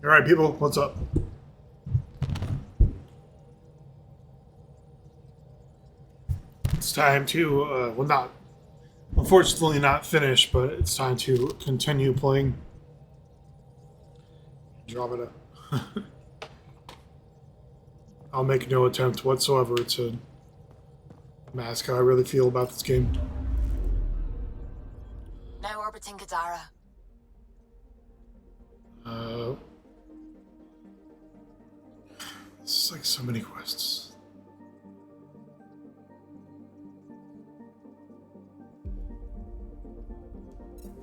All right, people, what's up? It's time to, well, not, unfortunately not finish, but it's time to continue playing Andromeda. I'll make no attempt whatsoever to mask how I really feel about this game. Now orbiting Kadara. Uh, it's like so many quests.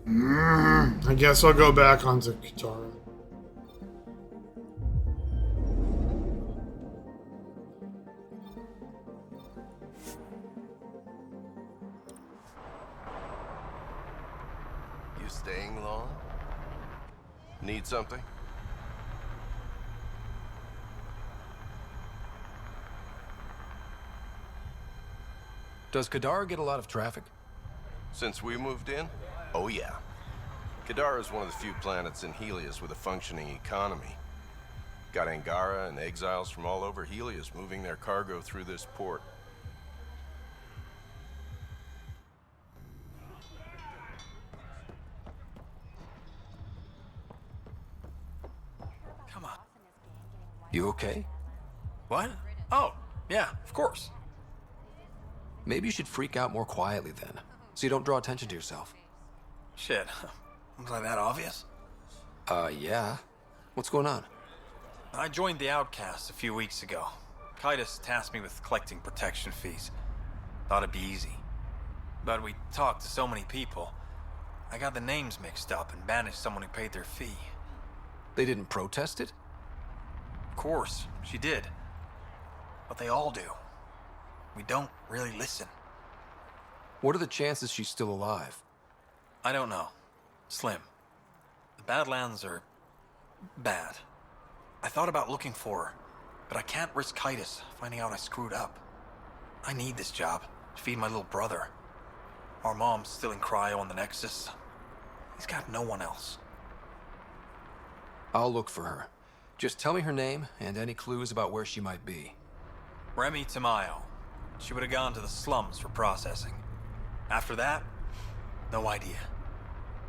I guess I'll go back onto Kadara. You staying long? Need something? Does Kadara get a lot of traffic? Since we moved in? Oh yeah. Kadara is one of the few planets in Helios with a functioning economy. Got Angara and exiles from all over Helios moving their cargo through this port. Come on. You okay? What? Oh, yeah, of course. Maybe you should freak out more quietly then, so you don't draw attention to yourself. Shit. Was I that obvious? Yeah. What's going on? I joined the Outcasts a few weeks ago. Kaitis tasked me with collecting protection fees. Thought it'd be easy. But we talked to so many people. I got the names mixed up and banished someone who paid their fee. They didn't protest it? Of course, she did. But they all do. We don't really listen. What are the chances she's still alive? I don't know. Slim. The Badlands are bad. I thought about looking for her, but I can't risk Kaitis finding out I screwed up. I need this job to feed my little brother. Our mom's still in cryo on the Nexus. He's got no one else. I'll look for her. Just tell me her name and any clues about where she might be. Remy Tamayo. She would have gone to the slums for processing. After that, no idea.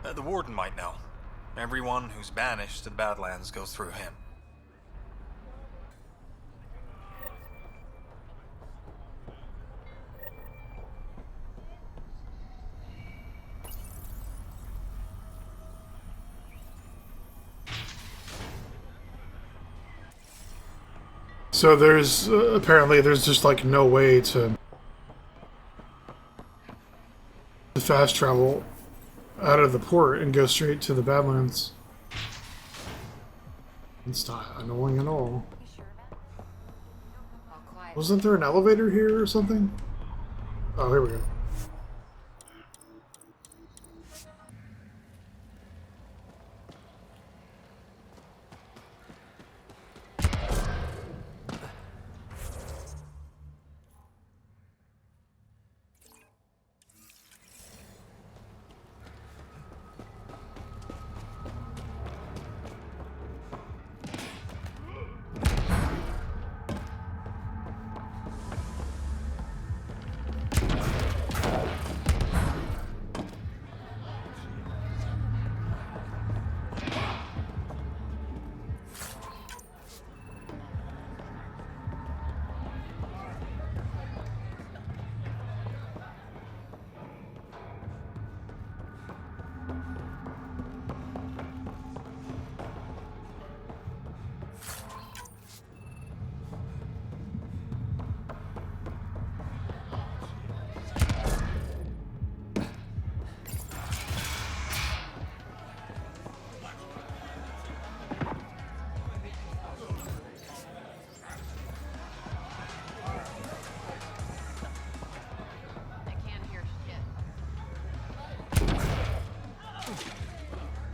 The warden might know. Everyone who's banished to the Badlands goes through him. So there's, apparently there's just like no way to fast travel out of the port and go straight to the Badlands. It's not annoying at all. Wasn't there an elevator here or something? Oh, here we go.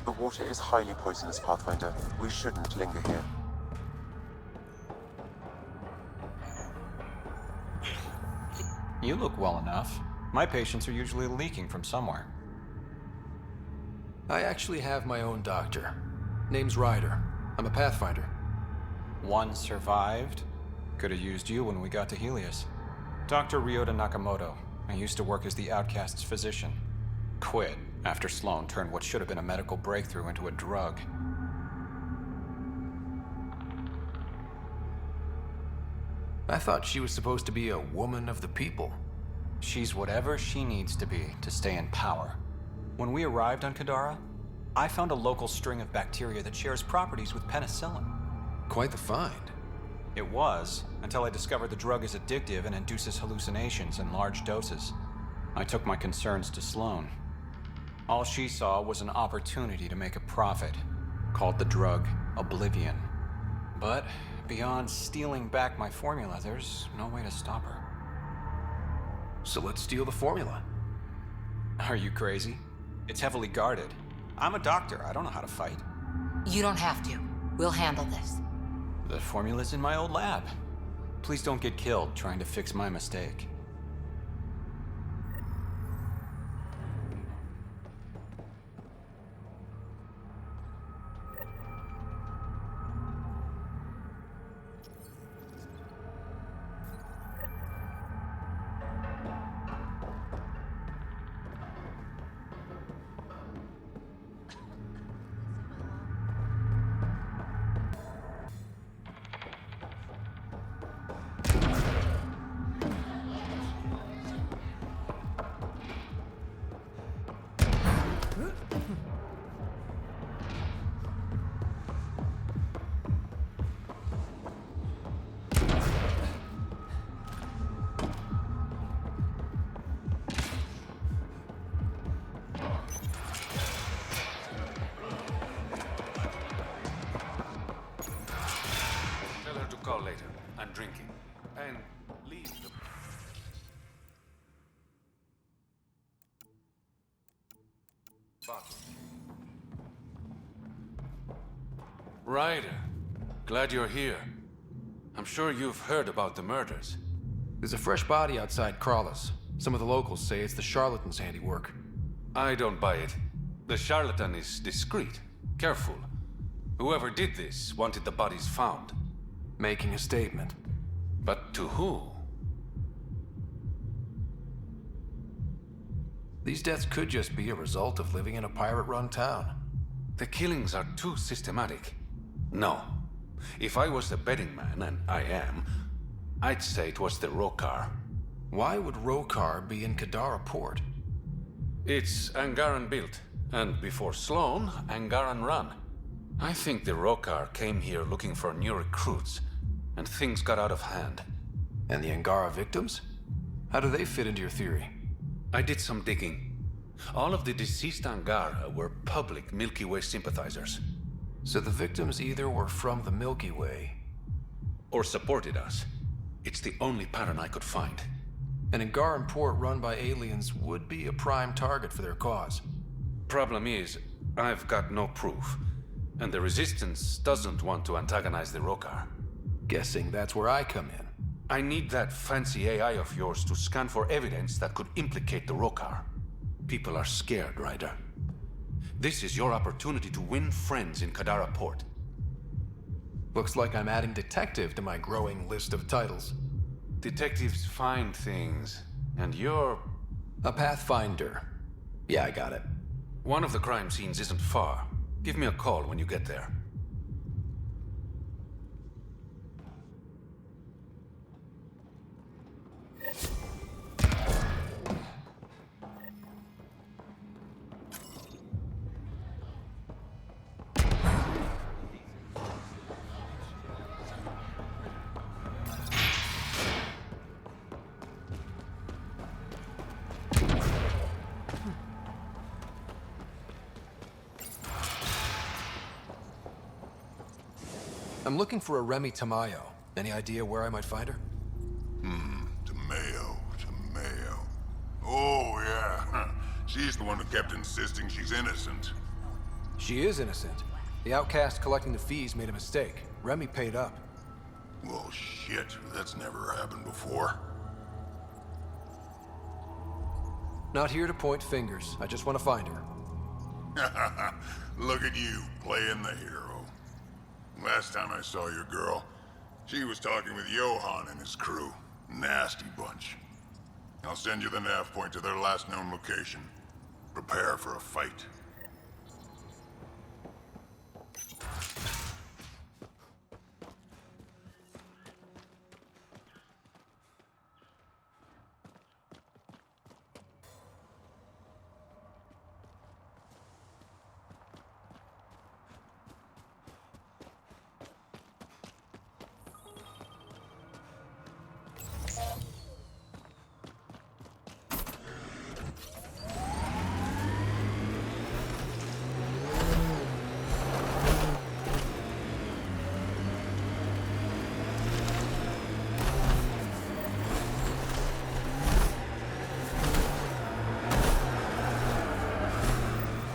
The water is highly poisonous, Pathfinder. We shouldn't linger here. You look well enough. My patients are usually leaking from somewhere. I actually have my own doctor. Name's Ryder. I'm a Pathfinder. One survived. Could have used you when we got to Helios. Dr. Ryota Nakamoto. I used to work as the Outcast's physician. Quit after Sloan turned what should have been a medical breakthrough into a drug. I thought she was supposed to be a woman of the people. She's whatever she needs to be to stay in power. When we arrived on Kadara, I found a local string of bacteria that shares properties with penicillin. Quite the find. It was, until I discovered the drug is addictive and induces hallucinations in large doses. I took my concerns to Sloan. All she saw was an opportunity to make a profit, called the drug Oblivion. But beyond stealing back my formula, there's no way to stop her. So let's steal the formula. Are you crazy? It's heavily guarded. I'm a doctor. I don't know how to fight. You don't have to. We'll handle this. The formula's in my old lab. Please don't get killed trying to fix my mistake. Tell her to call later. I'm drinking. And leave the... bottle. Ryder, glad you're here. I'm sure you've heard about the murders. There's a fresh body outside Crawlers. Some of the locals say it's the charlatan's handiwork. I don't buy it. The charlatan is discreet, careful. Whoever did this wanted the bodies found. Making a statement. But to who? These deaths could just be a result of living in a pirate-run town. The killings are too systematic. No. If I was the betting man, and I am, I'd say it was the Rokar. Why would Rokar be in Kadara port? It's Angaran built, and before Sloan, Angaran run. I think the Rokar came here looking for new recruits, and things got out of hand. And the Angara victims? How do they fit into your theory? I did some digging. All of the deceased Angara were public Milky Way sympathizers. So the victims either were from the Milky Way, Or supported us. It's the only pattern I could find. an Angaran port run by aliens would be a prime target for their cause. Problem is, I've got no proof, and the Resistance doesn't want to antagonize the Rokar. Guessing that's where I come in. I need that fancy AI of yours to scan for evidence that could implicate the Rokar. People are scared, Ryder. This is your opportunity to win friends in Kadara Port. Looks like I'm adding detective to my growing list of titles. Detectives find things, and you're... A Pathfinder. Yeah, I got it. One of the crime scenes isn't far. Give me a call when you get there. I'm looking for a Remy Tamayo. Any idea where I might find her? Tamayo. Oh, yeah. She's the one who kept insisting she's innocent. She is innocent. The outcast collecting the fees made a mistake. Remy paid up. Well, shit. That's never happened before. Not here to point fingers. I just want to find her. Look at you, playing the hero. Last time I saw your girl, she was talking with Johann and his crew. Nasty bunch. I'll send you the nav point to their last known location. Prepare for a fight.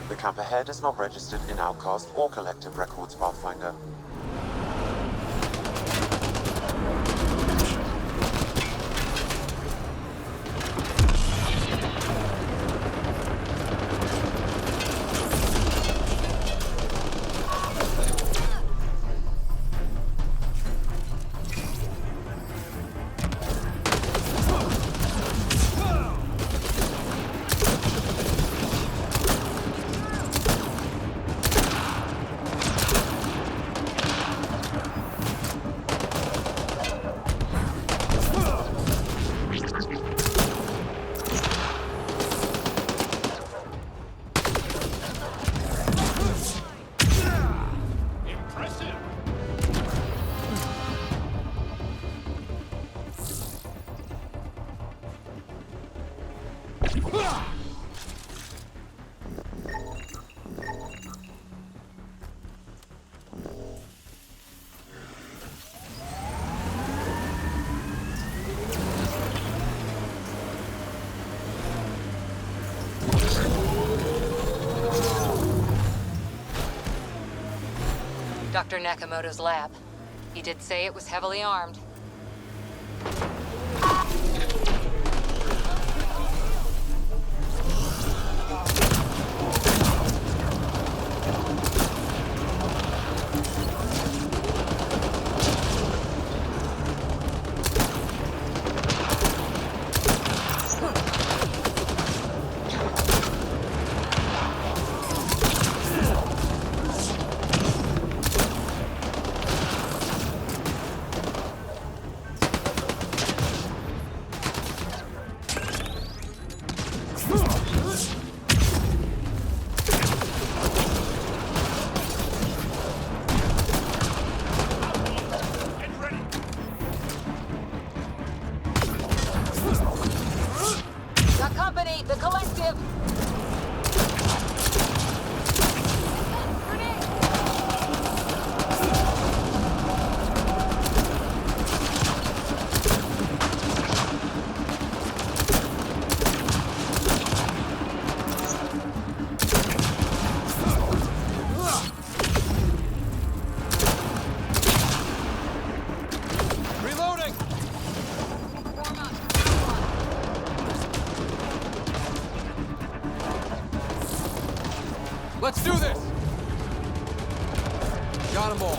The camp ahead is not registered in Outcast or Collective Records, Pathfinder. Dr. Nakamoto's lab. He did say it was heavily armed. Got company, the collective! Reloading! Let's do this! Got 'em all.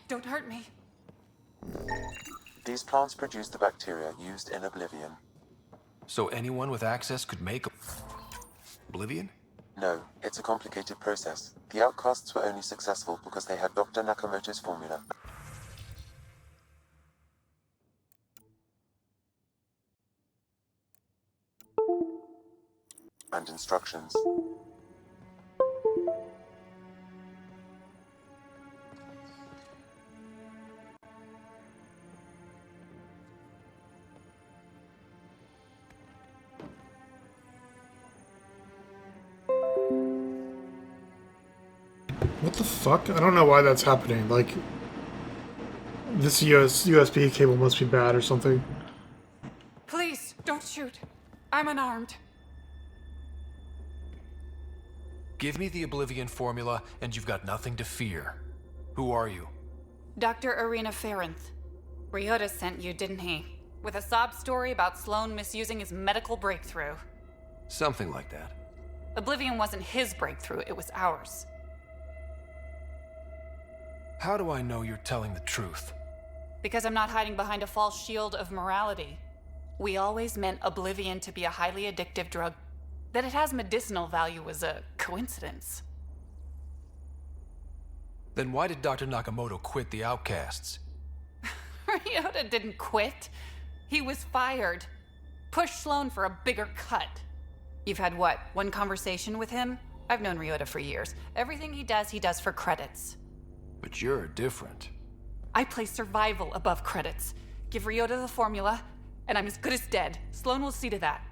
Don't hurt me. These plants produce the bacteria used in Oblivion. So anyone with access could make Oblivion? No, it's a complicated process. The outcasts were only successful because they had Dr. Nakamoto's formula. And instructions. What the fuck? I don't know why that's happening. Like, this USB cable must be bad or something. Please, don't shoot. I'm unarmed. Give me the Oblivion formula, and you've got nothing to fear. Who are you? Dr. Arena Ferenth. Ryota sent you, didn't he? With a sob story about Sloan misusing his medical breakthrough. Something like that. Oblivion wasn't his breakthrough, it was ours. How do I know you're telling the truth? Because I'm not hiding behind a false shield of morality. We always meant Oblivion to be a highly addictive drug. That it has medicinal value was a coincidence. Then why did Dr. Nakamoto quit the Outcasts? Ryota didn't quit. He was fired. Pushed Sloan for a bigger cut. You've had what, one conversation with him? I've known Ryota for years. Everything he does for credits. But you're different. I place survival above credits. Give Ryota the formula, and I'm as good as dead. Sloan will see to that.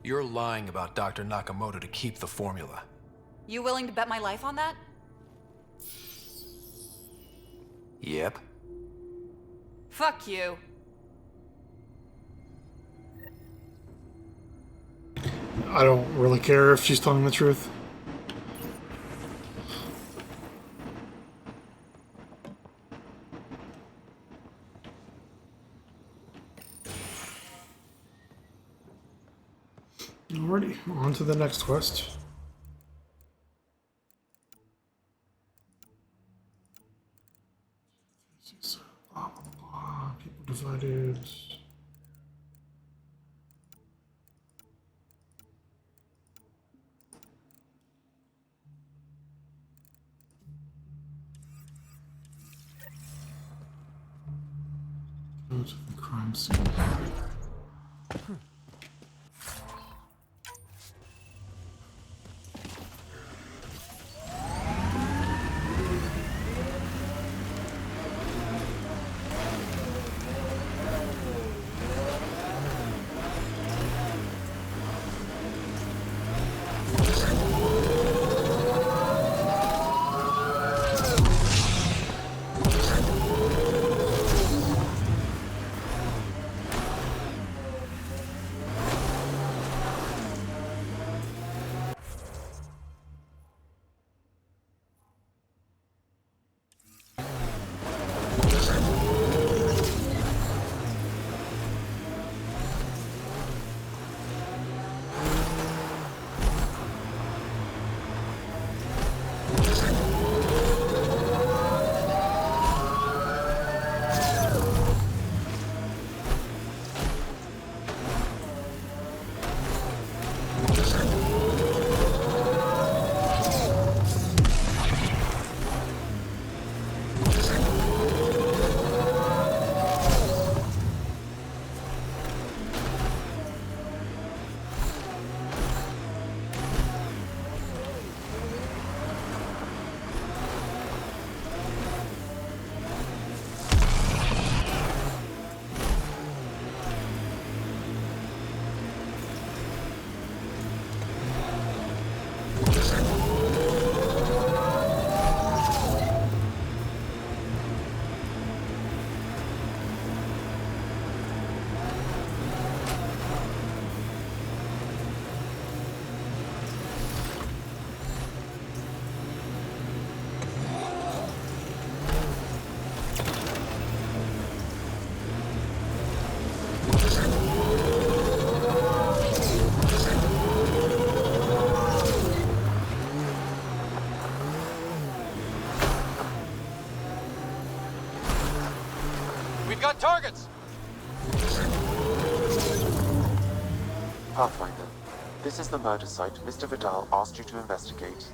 You're lying about Dr. Nakamoto to keep the formula. You willing to bet my life on that? Yep. Fuck you. I don't really care if she's telling the truth. Alrighty, on to the next quest. Blah, blah, blah. People divided. Go to the crime scene. got targets! Pathfinder, this is the murder site Mr. Vidal asked you to investigate.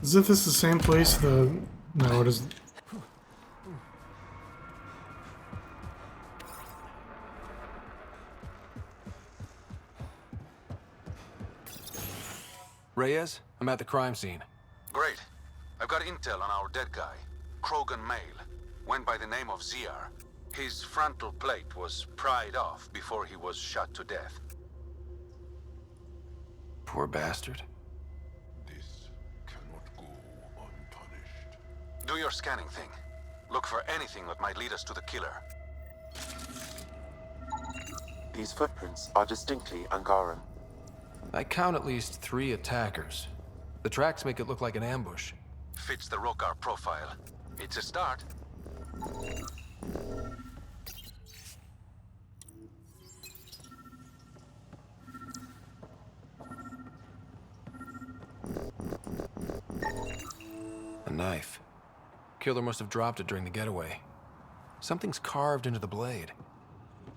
Isn't this the same place? No, it isn't. Reyes, I'm at the crime scene. Great. I've got intel on our dead guy, Krogan Male. Went by the name of ZR. His frontal plate was pried off before he was shot to death. Poor bastard. This cannot go unpunished. Do your scanning thing. Look for anything that might lead us to the killer. These footprints are distinctly Angaran. I count at least 3 attackers. The tracks make it look like an ambush. Fits the Rokar profile. It's a start. A knife. Killer must have dropped it during the getaway. Something's carved into the blade.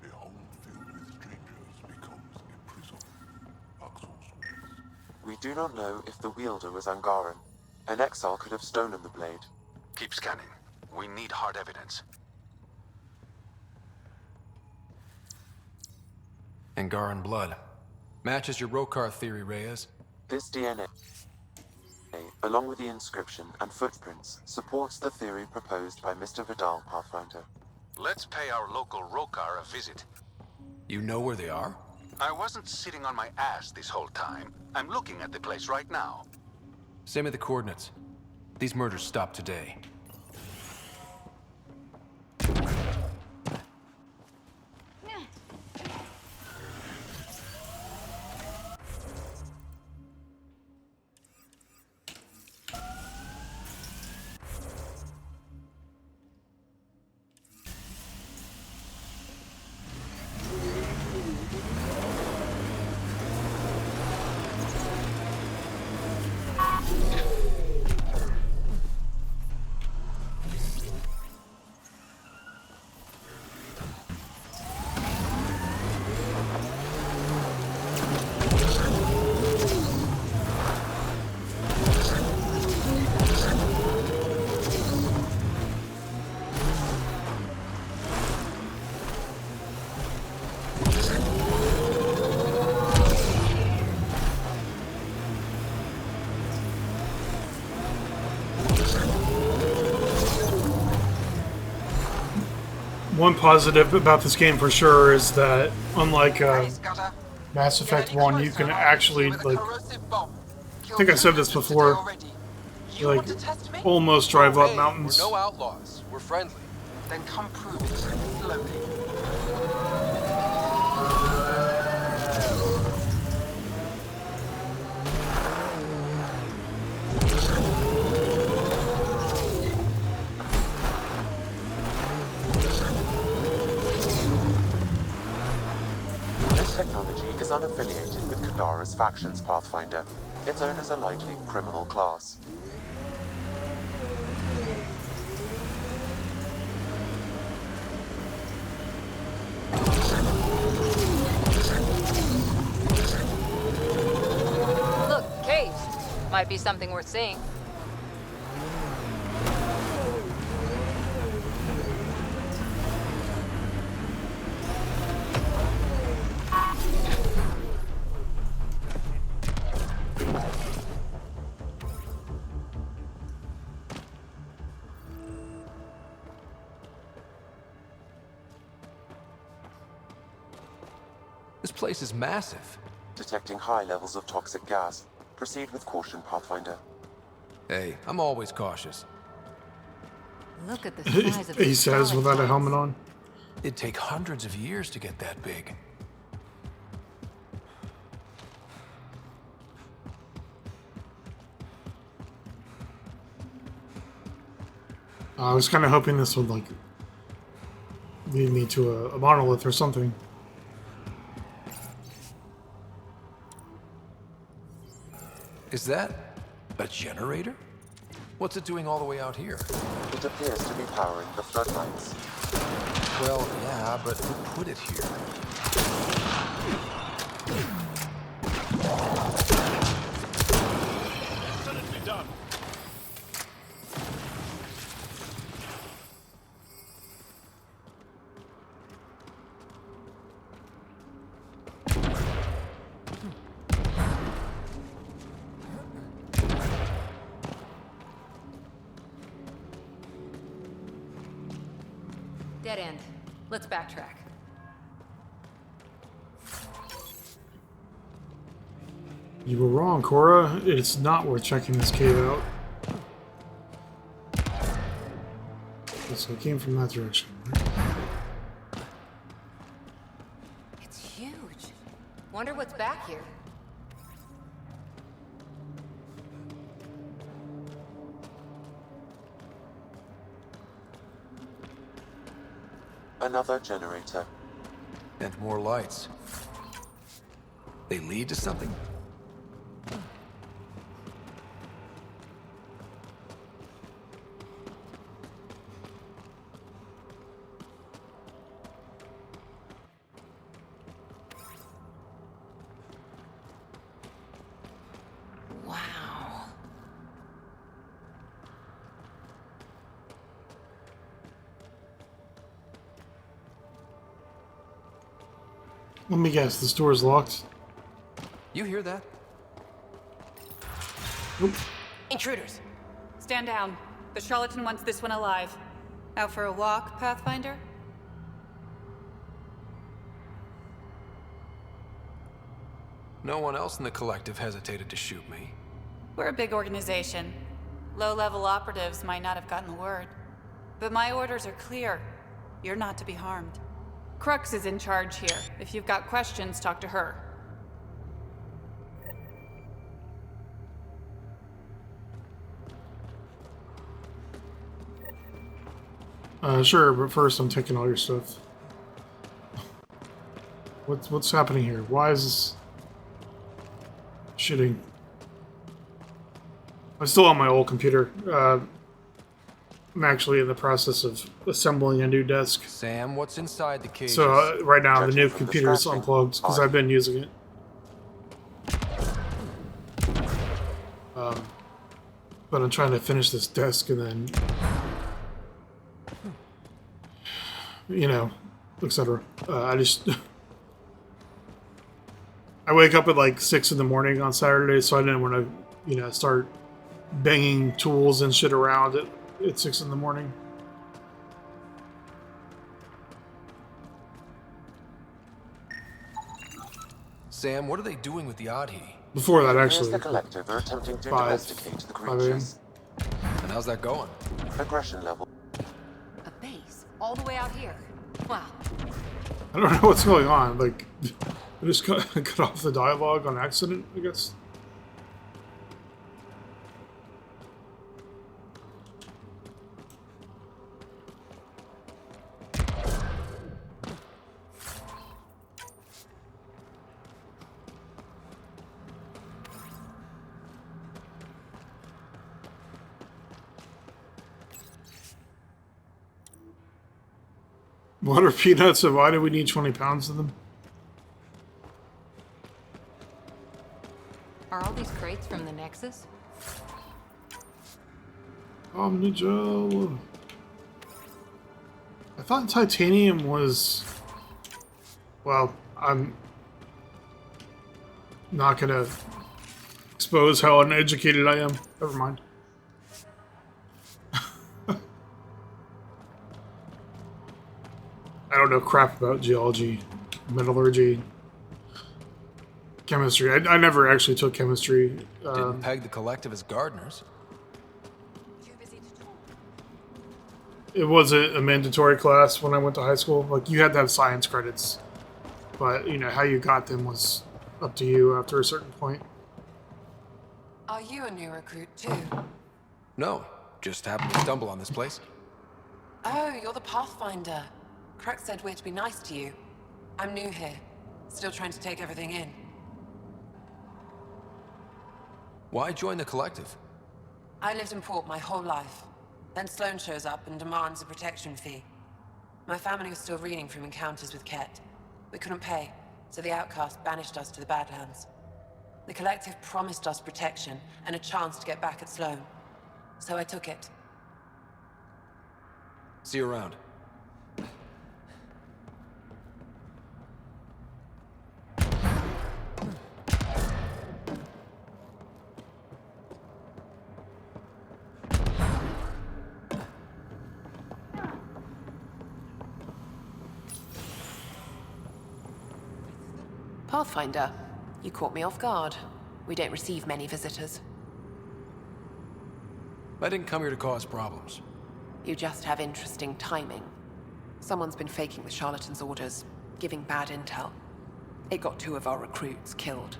A home filled with strangers becomes a prison. Axel's. We do not know if the wielder was Angaran. An exile could have stolen the blade. Keep scanning. We need hard evidence. Angaran blood. Matches your Rokar theory, Reyes. This DNA, along with the inscription and footprints, supports the theory proposed by Mr. Vidal, Pathfinder. Let's pay our local Rokar a visit. You know where they are? I wasn't sitting on my ass this whole time. I'm looking at the place right now. Send me the coordinates. These murders stopped today. One positive about this game for sure is that, unlike Mass Effect 1, you can actually, like, I think I said this before, like, almost drive up mountains. We're no outlaws. We're friendly. Then come prove it slowly. This technology is unaffiliated with Kadara's factions, Pathfinder. Its owners are likely criminal class. Look, caves. Might be something worth seeing. This place is massive. Detecting high levels of toxic gas. Proceed with caution, Pathfinder. Hey, I'm always cautious. Look at the size of He these says without a helmet on. It'd take hundreds of years to get that big. I was kind of hoping this would, like, lead me to a monolith or something. Is that a generator? What's it doing all the way out here? It appears to be powering the floodlights. Well, yeah, but who put it here? Dead end. Let's backtrack. You were wrong, Cora. It's not worth checking this cave out. So it came from that direction. It's huge. Wonder what's back here. Another generator. And more lights. They lead to something? Wow. Let me guess, this door is locked. You hear that? Intruders. Stand down. The charlatan wants this one alive. Out for a walk, Pathfinder? No one else in the collective hesitated to shoot me. We're a big organization. Low-level operatives might not have gotten the word. But my orders are clear. You're not to be harmed. Crux is in charge here. If you've got questions, talk to her. Sure, but first I'm taking all your stuff. What's happening here? Why is this shitting? I'm still on my old computer. I'm actually in the process of assembling a new desk. Sam, what's inside the cage? So right now the new computer is unplugged because I've been using it. But I'm trying to finish this desk and then, you know, etc. I wake up at like 6 in the morning on Saturday, so I didn't want to, you know, start banging tools and shit around at 6 in the morning. Sam, what are they doing with the Adhi? Before that, Here's actually. the collective are attempting to 5 domesticate the 5 a.m. creatures. And how's that going? Aggression level. A base, all the way out here. Wow. I don't know what's going on. Like, I just cut off the dialogue on accident, I guess. What are peanuts and why do we need 20 pounds of them? Are all these crates from the Nexus? Omnigel. I thought titanium was... Well, I'm not gonna expose how uneducated I am. Never mind. I don't know crap about geology, metallurgy, chemistry. I never actually took chemistry. Didn't peg the collective as gardeners. It wasn't a mandatory class when I went to high school. Like, you had to have science credits. But, you know, how you got them was up to you after a certain point. Are you a new recruit too? No, just happened to stumble on this place. Oh, you're the Pathfinder. Crux said we're to be nice to you. I'm new here. Still trying to take everything in. Why join the Collective? I lived in port my whole life. Then Sloane shows up and demands a protection fee. My family was still reeling from encounters with Ket. We couldn't pay, so the outcast banished us to the Badlands. The Collective promised us protection and a chance to get back at Sloane. So I took it. See you around. Pathfinder, you caught me off guard. We don't receive many visitors. I didn't come here to cause problems. You just have interesting timing. Someone's been faking the charlatan's orders, giving bad intel. It got 2 of our recruits killed.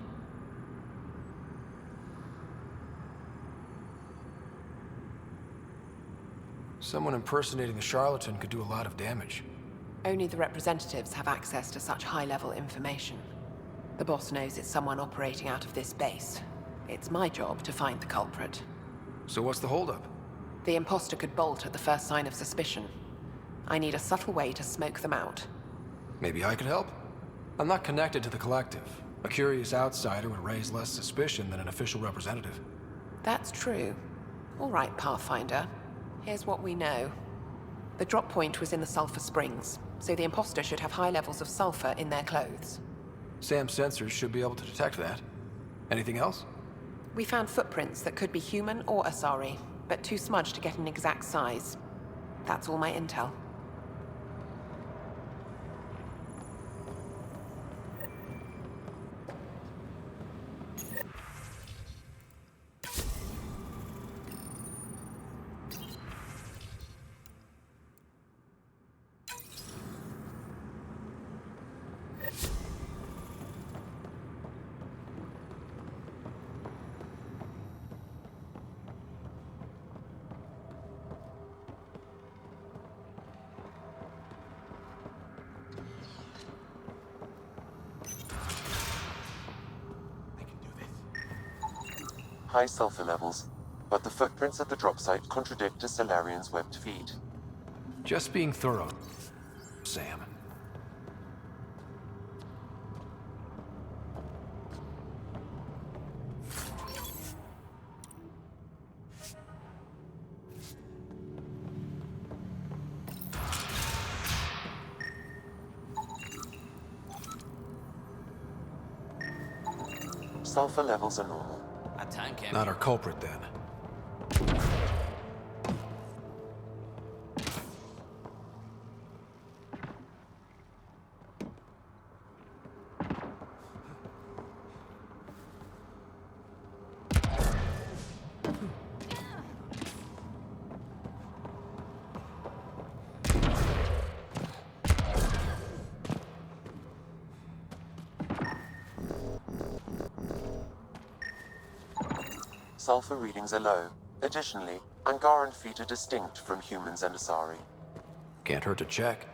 Someone impersonating the charlatan could do a lot of damage. Only the representatives have access to such high-level information. The boss knows it's someone operating out of this base. It's my job to find the culprit. So what's the holdup? The imposter could bolt at the first sign of suspicion. I need a subtle way to smoke them out. Maybe I could help? I'm not connected to the Collective. A curious outsider would raise less suspicion than an official representative. That's true. All right, Pathfinder. Here's what we know. The drop point was in the sulfur springs, so the imposter should have high levels of sulfur in their clothes. Sam's sensors should be able to detect that. Anything else? We found footprints that could be human or Asari, but too smudged to get an exact size. That's all my intel. High sulfur levels, but the footprints at the drop site contradict a Solarian's webbed feet. Just being thorough, Sam. Sulfur levels are normal. Not our culprit, then. Sulfur readings are low. Additionally, Angaran feet are distinct from humans and Asari. Can't hurt to check.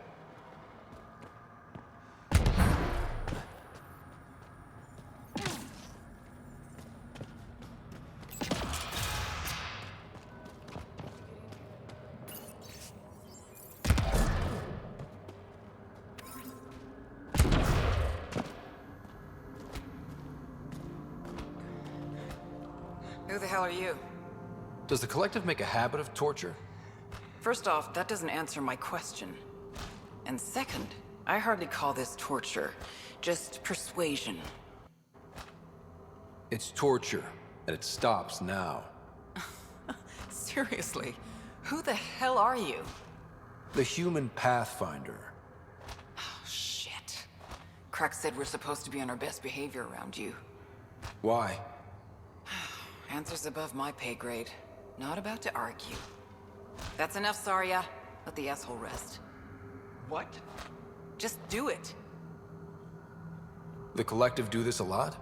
Who the hell are you? Does the Collective make a habit of torture? First off, that doesn't answer my question. And second, I hardly call this torture, just persuasion. It's torture, and it stops now. Seriously, who the hell are you? The human Pathfinder. Oh, shit. Crack said we're supposed to be on our best behavior around you. Why? Answers above my pay grade. Not about to argue. That's enough, Saria. Let the asshole rest. What? Just do it. The Collective do this a lot?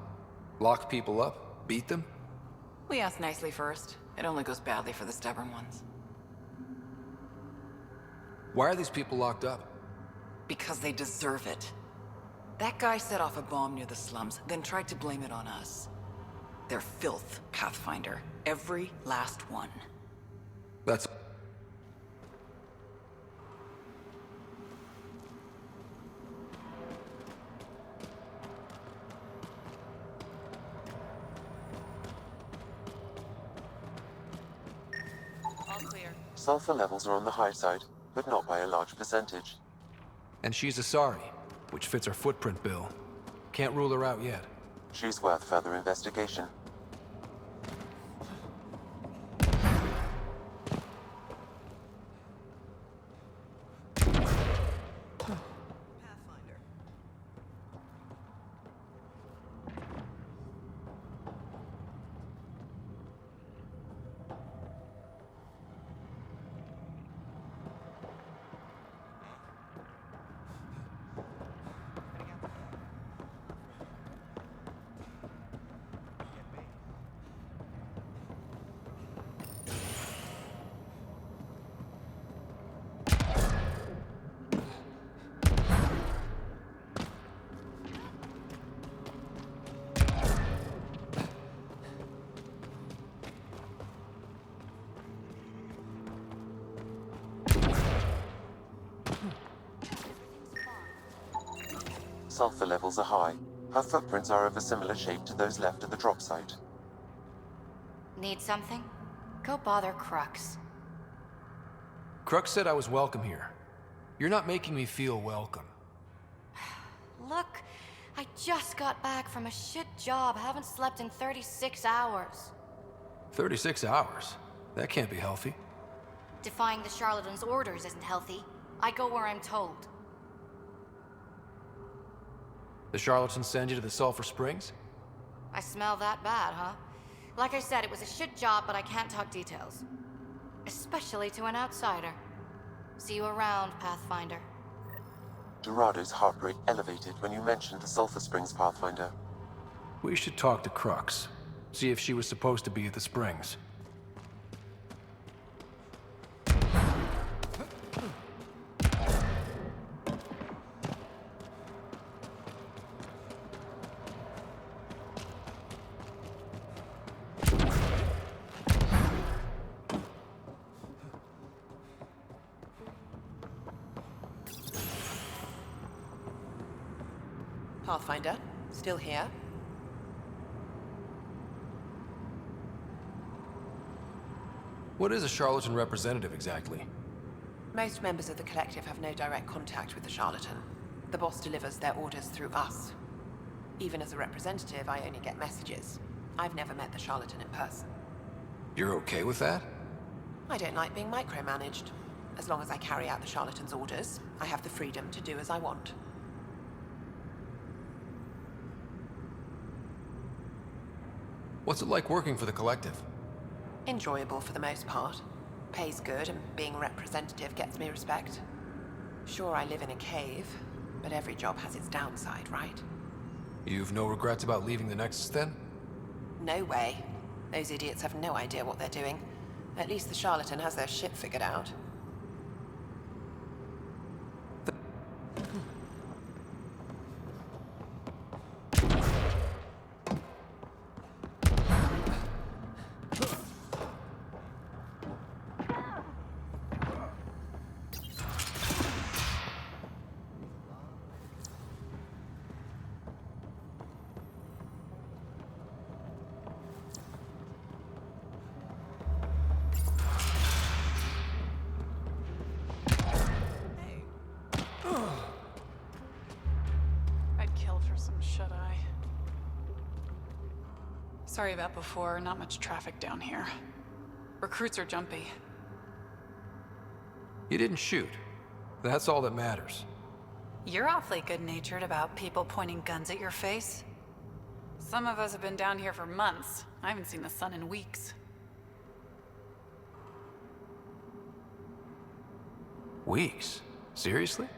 Lock people up? Beat them? We ask nicely first. It only goes badly for the stubborn ones. Why are these people locked up? Because they deserve it. That guy set off a bomb near the slums, then tried to blame it on us. They're filth, Pathfinder. Every last one. That's... All clear. Sulfur levels are on the high side, but not by a large percentage. And she's Asari, which fits her footprint bill. Can't rule her out yet. She's worth further investigation. Sulfur levels are high. Her footprints are of a similar shape to those left at the drop site. Need something? Go bother Crux. Crux said I was welcome here. You're not making me feel welcome. Look, I just got back from a shit job. Haven't slept in 36 hours. 36 hours? That can't be healthy. Defying the charlatan's orders isn't healthy. I go where I'm told. The charlatans send you to the Sulphur Springs? I smell that bad, huh? Like I said, it was a shit job, but I can't talk details. Especially to an outsider. See you around, Pathfinder. Dorado's heart rate elevated when you mentioned the Sulphur Springs, Pathfinder. We should talk to Crux. See if she was supposed to be at the Springs. Pathfinder, still here? What is a charlatan representative exactly? Most members of the Collective have no direct contact with the charlatan. The boss delivers their orders through us. Even as a representative, I only get messages. I've never met the charlatan in person. You're okay with that? I don't like being micromanaged. As long as I carry out the charlatan's orders, I have the freedom to do as I want. What's it like working for the Collective? Enjoyable for the most part. Pays good, and being a representative gets me respect. Sure, I live in a cave, but every job has its downside, right? You've no regrets about leaving the Nexus, then? No way. Those idiots have no idea what they're doing. At least the charlatan has their shit figured out. I'd kill for some shut-eye. Sorry about before, not much traffic down here. Recruits are jumpy. You didn't shoot. That's all that matters. You're awfully good-natured about people pointing guns at your face. Some of us have been down here for months. I haven't seen the sun in weeks. Weeks? Seriously?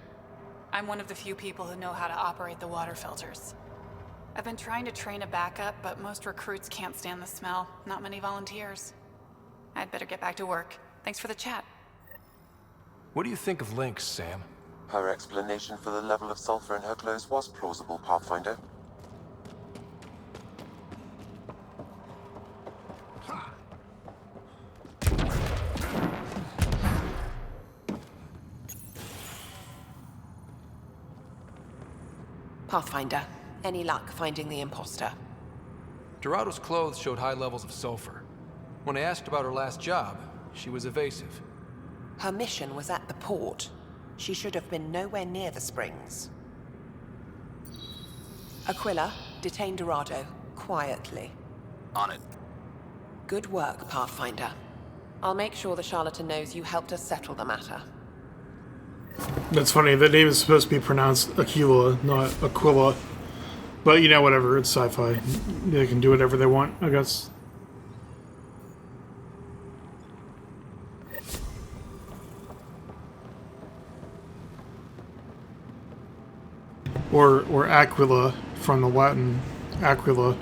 I'm one of the few people who know how to operate the water filters. I've been trying to train a backup, but most recruits can't stand the smell. Not many volunteers. I'd better get back to work. Thanks for the chat. What do you think of Lynx, Sam? Her explanation for the level of sulfur in her clothes was plausible, Pathfinder. Pathfinder, any luck finding the imposter? Dorado's clothes showed high levels of sulfur. When I asked about her last job, she was evasive. Her mission was at the port. She should have been nowhere near the springs. Aquila, detain Dorado, quietly. On it. Good work, Pathfinder. I'll make sure the charlatan knows you helped us settle the matter. That's funny. The name is supposed to be pronounced Aquila, not Aquila. But, you know, whatever. It's sci-fi. They can do whatever they want, I guess. Or Aquila, from the Latin Aquila.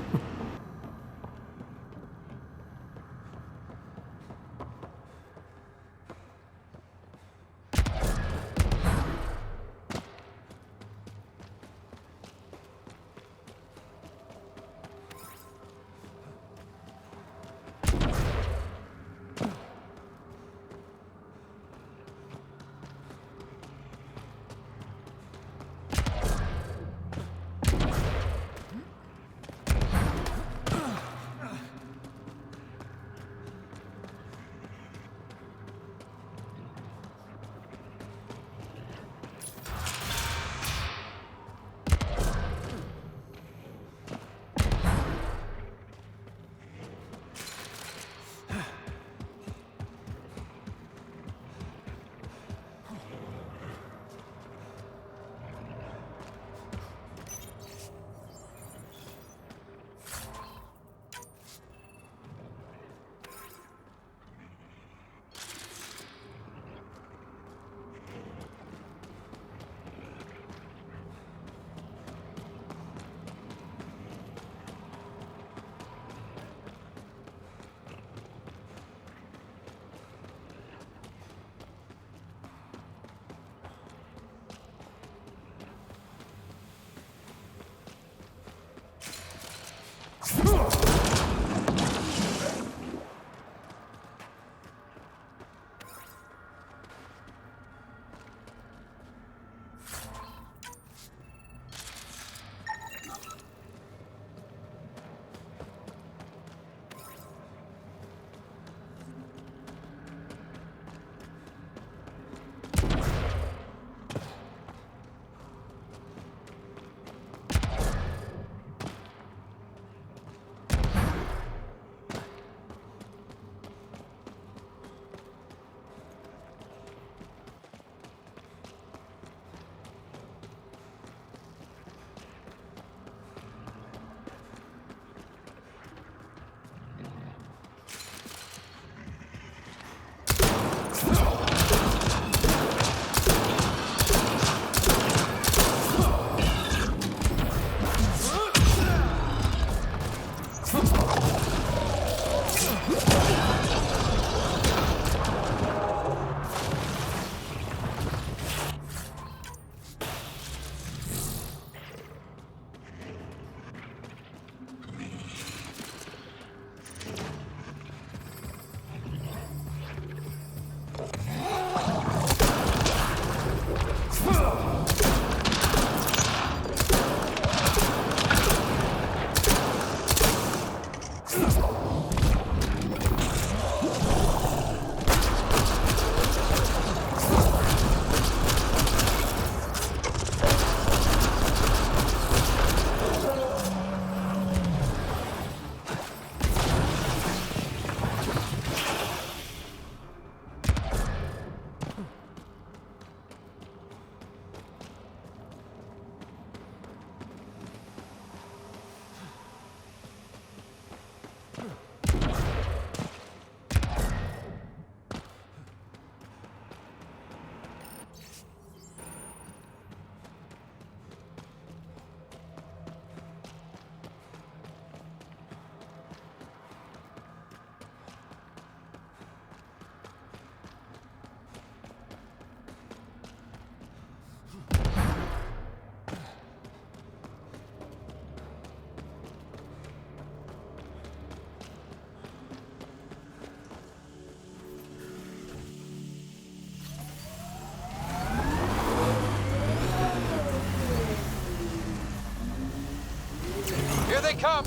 Here they come!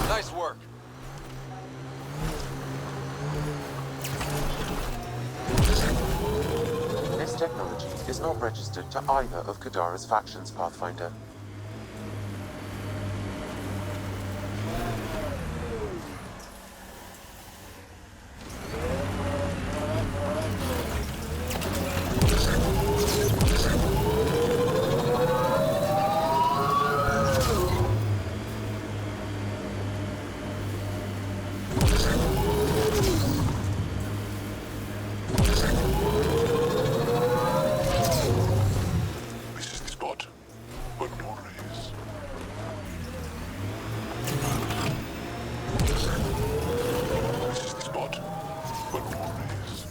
Nice work. This technology is not registered to either of Kadara's factions, Pathfinder. This is the spot. But no raise. This is the spot. But no raise.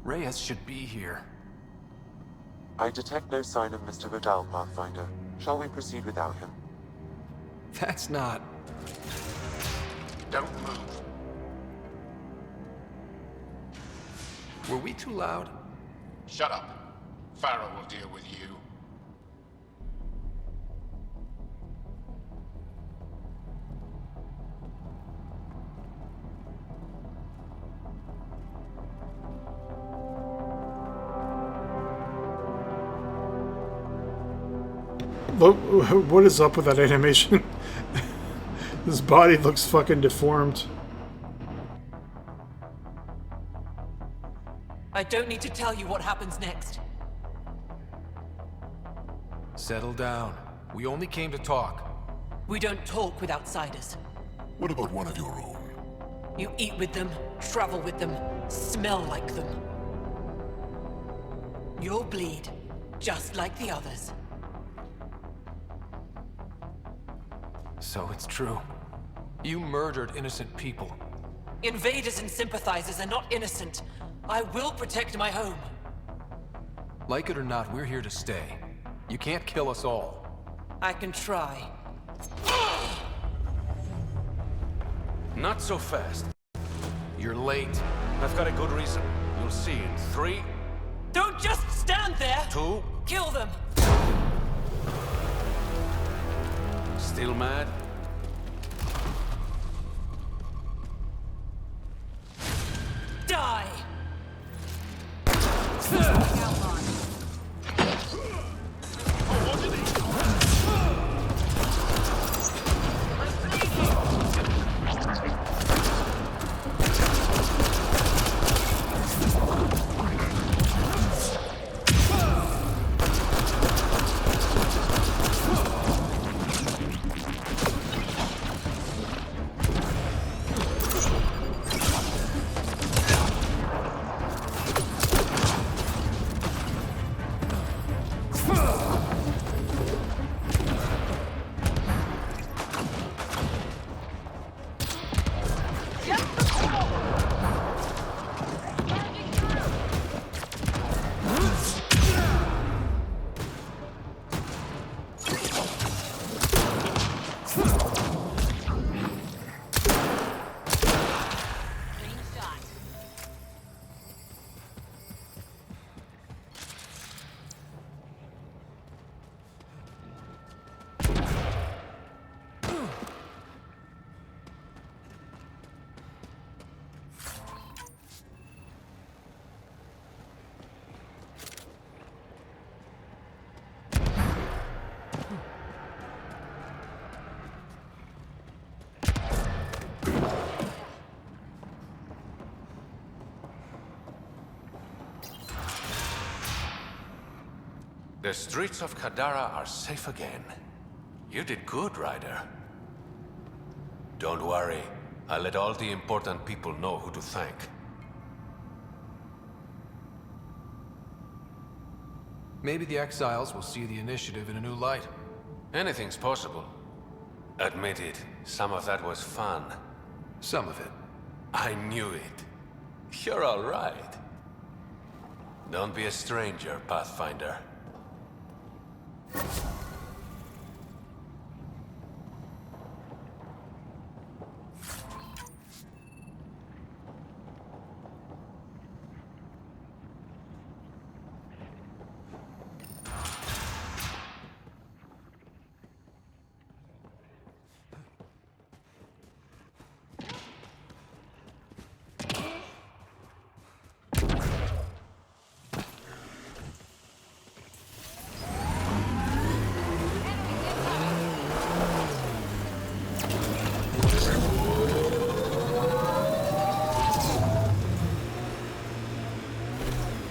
Reyes should be here. I detect no sign of Mr. Vidal, Pathfinder. Shall we proceed without him? That's not... Don't move. Were we too loud? Shut up. Farrell will deal with you. Look, what is up with that animation? His body looks fucking deformed. I don't need to tell you what happens next. Settle down. We only came to talk. We don't talk with outsiders. What about one of your own? You eat with them, travel with them, smell like them. You'll bleed, just like the others. So it's true. You murdered innocent people. Invaders and sympathizers are not innocent. I will protect my home. Like it or not, we're here to stay. You can't kill us all. I can try. Not so fast. You're late. I've got a good reason. You'll see in 3, Don't just stand there! 2... Kill them! Still mad? Die! The streets of Kadara are safe again. You did good, Ryder. Don't worry. I'll let all the important people know who to thank. Maybe the exiles will see the initiative in a new light. Anything's possible. Admit it, some of that was fun. Some of it. I knew it. You're all right. Don't be a stranger, Pathfinder.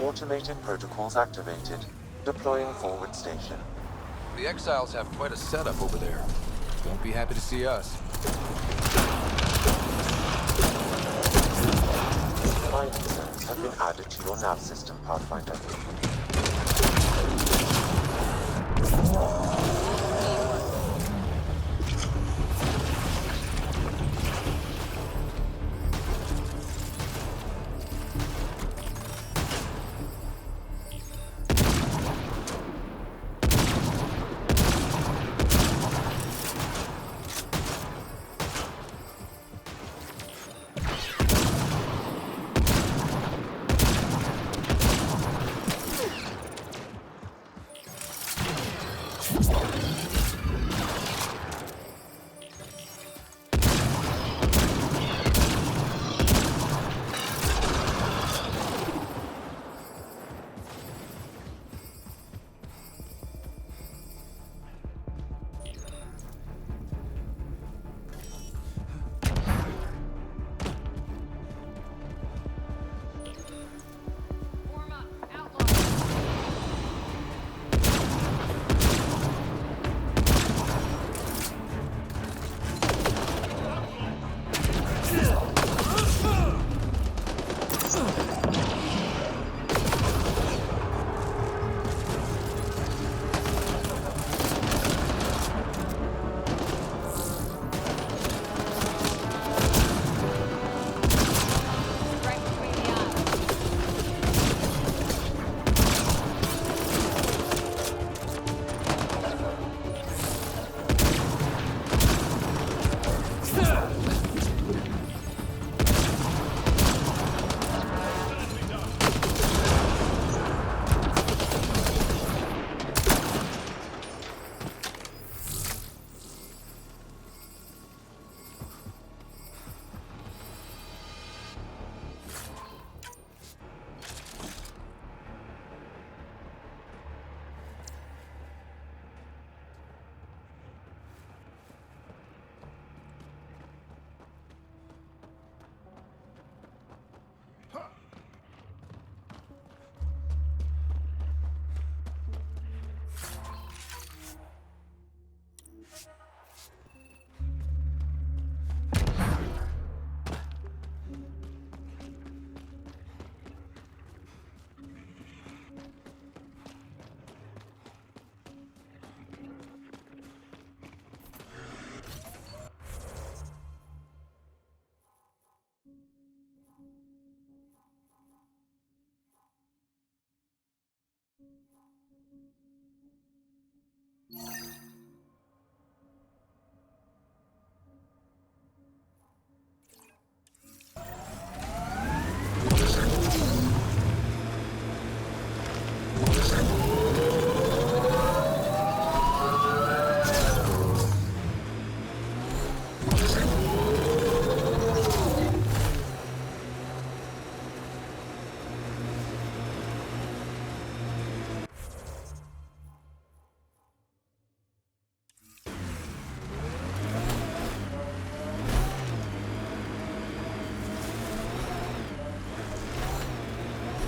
Automated protocols activated. Deploying forward station. The exiles have quite a setup over there. Won't be happy to see us. Mining zones have been added to your nav system, Pathfinder.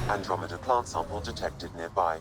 Andromeda plant sample detected nearby.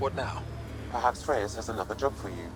What now? Perhaps Reyes has another job for you.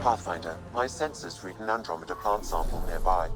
Pathfinder, my sensors read an Andromeda plant sample nearby.